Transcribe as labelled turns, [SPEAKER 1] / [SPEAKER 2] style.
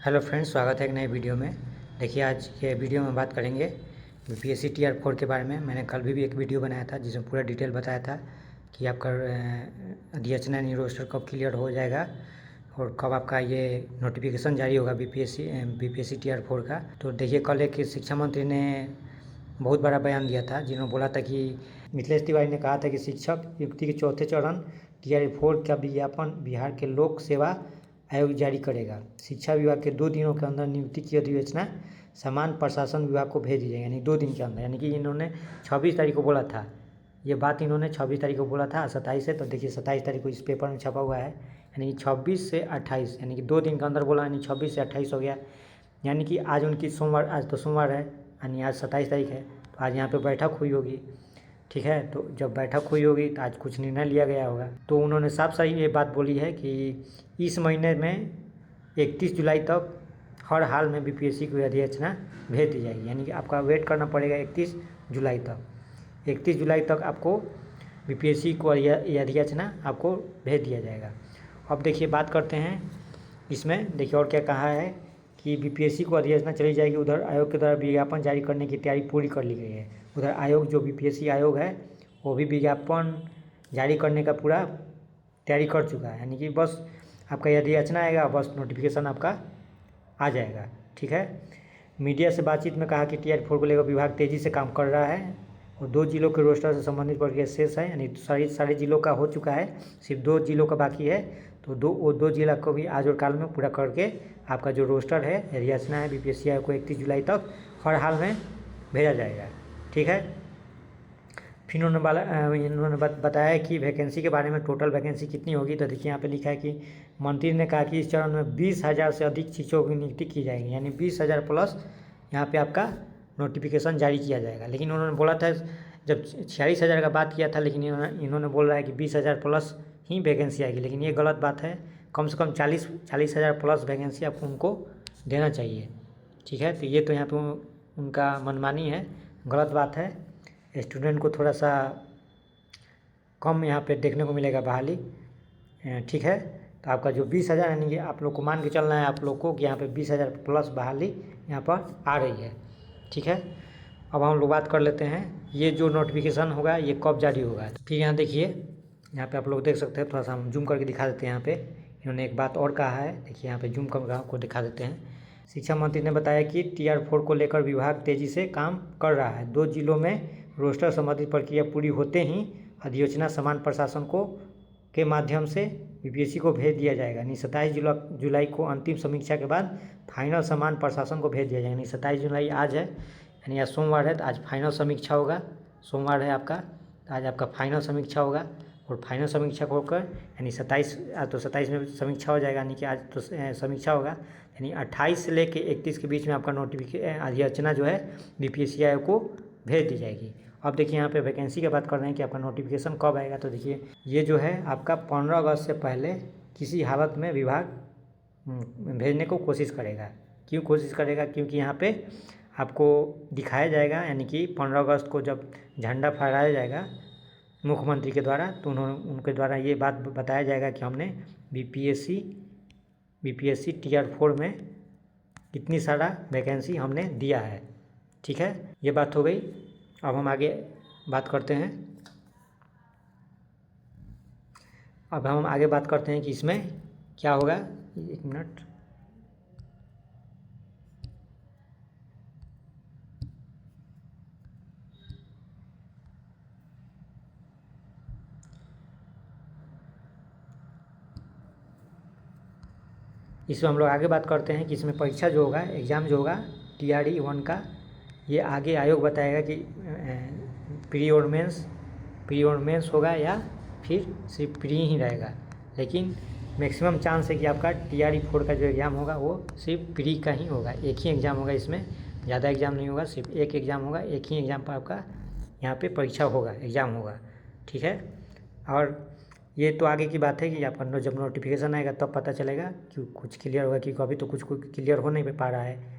[SPEAKER 1] Hello friends, स्वागत है एक नए वीडियो में। देखिए, आज के वीडियो में बात करेंगे बीपीएससी टीआर 4 के बारे में। मैंने कल भी एक वीडियो बनाया था जिसमें पूरा डिटेल बताया था कि आपका DHN यानी रोस्टर कब क्लियर हो जाएगा और कब आपका ये नोटिफिकेशन जारी होगा बीपीएससी टीआर 4 का। तो देखिए, कल एक शिक्षा मंत्री ने बहुत बड़ा बयान दिया था जिन्होंने बोला था कि मिथिलेश तिवारी ने कहा था कि शिक्षक नियुक्ति के चौथे चरण टीआर 4 का विज्ञापन बिहार के लोक सेवा आयोग जारी करेगा। शिक्षा विभाग के 2 दिनों के अंदर नियुक्ति की अधिसूचना समान प्रशासन विभाग को भेज दी जाएगी, यानी 2 दिन के अंदर। यानी कि इन्होंने 26 तारीख को बोला था, ये बात इन्होंने 26 तारीख को बोला था, 27 से। तो देखिए 27 तारीख को इस पेपर में छपा हुआ है, यानी कि 26 से 28, यानी कि 2 दिन के अंदर बोला, यानी 26 से 28 हो गया। यानी कि आज उनकी सोमवार, आज तो सोमवार है, यानी आज 27 तारीख है, तो आज यहाँ पर बैठक हुई होगी। ठीक है, तो जब बैठक हुई होगी तो आज कुछ निर्णय लिया गया होगा। तो उन्होंने साफ साफ ये बात बोली है कि इस महीने में 31 जुलाई तक हर हाल में बीपीएससी को अधिसूचना भेज दी जाएगी। यानी कि आपका वेट करना पड़ेगा 31 जुलाई तक। 31 जुलाई तक आपको बीपीएससी को अधिसूचना आपको भेज दिया जाएगा। अब देखिए, बात करते हैं इसमें। देखिए और क्या कहा है कि बीपीएससी को अधिसूचना चली जाएगी। उधर आयोग के द्वारा विज्ञापन जारी करने की तैयारी पूरी कर ली गई है। उधर आयोग, जो बीपीएससी आयोग है, वो भी विज्ञापन जारी करने का पूरा तैयारी कर चुका है। यानी कि बस आपका यदि अधिसूचना आएगा, बस नोटिफिकेशन आपका आ जाएगा। ठीक है, मीडिया से बातचीत में कहा कि टीआर 4 को लेकर विभाग तेज़ी से काम कर रहा है और 2 जिलों के रोस्टर से संबंधित प्रक्रिया शेष है। यानी सारे जिलों का हो चुका है, सिर्फ 2 जिलों का बाकी है। तो वो दो जिला को भी आज और कल में पूरा करके आपका जो रोस्टर है, अधिसूचना है बीपीएससी आयोग को 31 जुलाई तक हर हाल में भेजा जाएगा। ठीक है, फिर इन्होंने बताया कि वैकेंसी के बारे में, टोटल वैकेंसी कितनी होगी। तो देखिए यहाँ पे लिखा है कि मंत्री ने कहा कि इस चरण में 20,000 से अधिक शिक्षकों की नियुक्ति की जाएगी, यानी 20,000 प्लस यहाँ पे आपका नोटिफिकेशन जारी किया जाएगा। लेकिन उन्होंने बोला था, जब 46,000 का बात किया था, लेकिन इन्होंने बोल रहा है कि 20,000 प्लस ही वैकेंसी आएगी। लेकिन ये गलत बात है। कम से कम 40,000 प्लस वैकेंसी आपको उनको देना चाहिए। ठीक है, तो ये तो यहाँ पर उनका मनमानी है, गलत बात है। स्टूडेंट को थोड़ा सा कम यहाँ पे देखने को मिलेगा बहाली। ठीक है, तो आपका जो 20,000, यानी कि आप लोग को मान के चलना है आप लोग को कि यहाँ पे 20,000 प्लस बहाली यहाँ पर आ रही है। ठीक है, अब हम लोग बात कर लेते हैं ये जो नोटिफिकेशन होगा ये कब जारी होगा। तो फिर यहाँ देखिए, यहाँ पे आप लोग देख सकते हैं, थोड़ा सा हम जूम करके दिखा देते हैं। यहाँ पे इन्होंने एक बात और कहा है, देखिए यहाँ पे जूम करके आपको दिखा देते हैं। शिक्षा मंत्री ने बताया कि टीआर 4 को लेकर विभाग तेज़ी से काम कर रहा है। 2 जिलों में रोस्टर संबंधित प्रक्रिया पूरी होते ही अधिसूचना समान प्रशासन को के माध्यम से बीपीएससी को भेज दिया जाएगा। यानी 27 जुलाई को अंतिम समीक्षा के बाद फाइनल समान प्रशासन को भेज दिया जाएगा। यानी 27 जुलाई आज है, यानी आज सोमवार है, तो आज फाइनल समीक्षा होगा। सोमवार है आपका, तो आज आपका फाइनल समीक्षा होगा। और फाइनल समीक्षा होकर यानी 27, आज तो 27 में समीक्षा हो जाएगा, यानी कि आज तो समीक्षा होगा। यानी 28 से लेकर 31 के बीच में आपका अधिसूचना जो है बीपीएससी आयोग को भेज दी जाएगी। अब देखिए यहाँ पे वैकेंसी की बात कर रहे हैं कि आपका नोटिफिकेशन कब आएगा। तो देखिए ये जो है आपका 15 अगस्त से पहले किसी हालत में विभाग भेजने को कोशिश करेगा। क्यों कोशिश करेगा? क्योंकि यहाँ पे आपको दिखाया जाएगा, यानी कि 15 अगस्त को जब झंडा फहराया जाएगा मुख्यमंत्री के द्वारा, तो उनके द्वारा ये बात बताया जाएगा कि हमने बीपीएससी टीआर 4 में कितनी सारा वैकेंसी हमने दिया है। ठीक है, ये बात हो गई। अब हम आगे बात करते हैं। अब हम आगे बात करते हैं कि इसमें क्या होगा। एक मिनट, इसमें हम लोग आगे बात करते हैं कि इसमें परीक्षा जो होगा, एग्ज़ाम जो होगा टीआरई 1 का, ये आगे आयोग बताएगा कि प्री और मेंस होगा या फिर सिर्फ प्री ही रहेगा। लेकिन मैक्सिमम चांस है कि आपका टीआरई 4 का जो एग्ज़ाम होगा वो सिर्फ प्री का ही होगा। एक ही एग्ज़ाम होगा, इसमें ज़्यादा एग्ज़ाम नहीं होगा, सिर्फ एक एग्ज़ाम होगा। एक ही एग्ज़ाम पर आपका यहाँ पे परीक्षा होगा, एग्ज़ाम होगा। ठीक है, और ये तो आगे की बात है कि आपका जब नोटिफिकेशन आएगा तब पता चलेगा कि कुछ क्लियर होगा, क्योंकि अभी तो कुछ क्लियर हो नहीं पा रहा है।